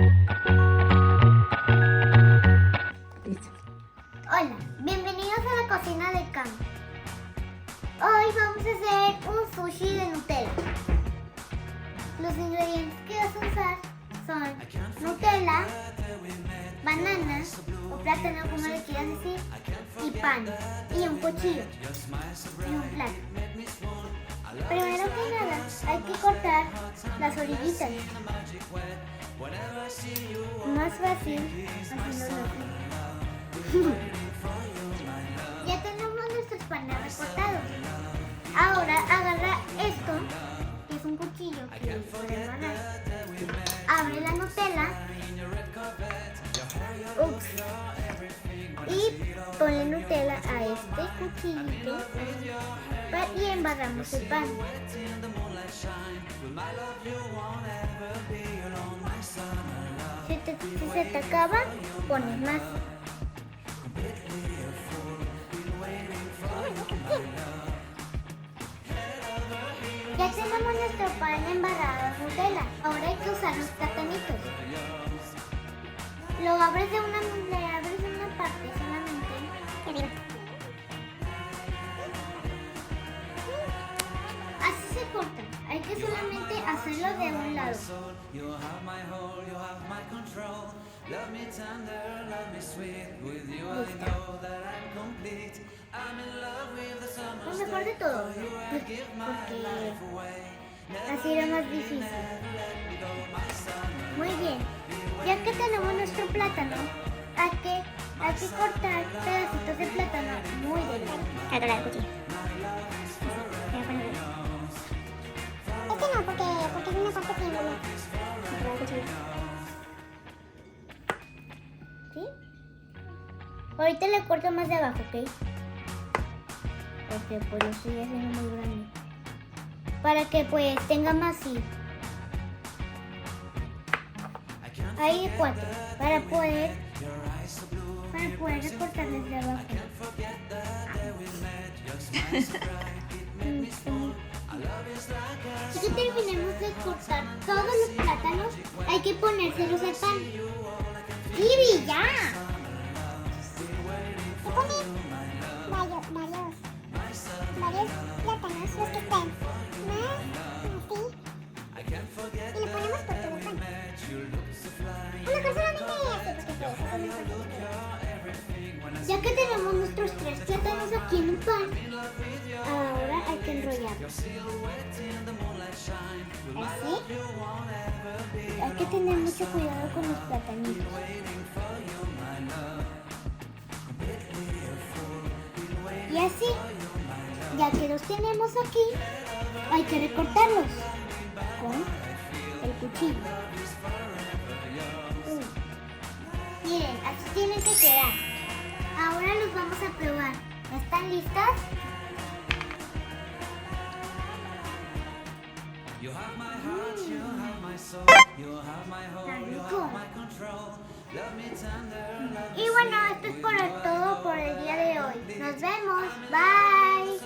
Hola, bienvenidos a la cocina de Cam. Hoy vamos a hacer un sushi de Nutella. Los ingredientes que vas a usar son Nutella, banana o plátano, como le quieras decir, y pan, y un cuchillo, y un plato. Primero que nada, hay que cortar las orillitas. Más fácil haciéndolo así. Ya tenemos nuestros panes recortados. Ahora agarra esto, que es un cuchillo que puede agarrar. Abre la Nutella. Ups. Y ponle Nutella a este cuchillito y embarramos el pan. Si se te acaba, pones más. Ya tenemos nuestro pan embarrado en Nutella. Ahora hay que usar los platanitos. Le abres de una parte solamente. Así se corta. Hay que solamente hacerlo de un lado. Lo mejor de todo, porque así era más difícil. Muy bien, ya que tenemos nuestro plátano, hay que cortar pedacitos de plátano muy delgado. Agarrar el cuchillo. Este no, porque es una parte triangular. Agarrar el cuchillo. ¿Sí? Ahorita le corto más de abajo, ¿ok? Porque pues lo estoy haciendo muy grande. Para que pues tenga más sí. Ahí 4. Para poder recortar desde abajo. Si ya terminamos de cortar todos los plátanos, hay que ponérselos al pan. ¡Kiwi, ya! Se pone varios plátanos, los que estén más así. Y lo ponemos por todo el pan. A lo mejor solamente así, porque pues es muy fácil. Ya que tenemos nuestros 3 plátanos aquí en un pan, ahora hay que enrollarlos. Así. Hay que tener mucho cuidado con los platanitos. Y así, ya que los tenemos aquí, hay que recortarlos con el cuchillo. Miren, así tienen que quedar. Ahora los vamos a probar. ¿Están listas? Está rico. Y bueno, esto es todo por el día de hoy. Nos vemos. Bye.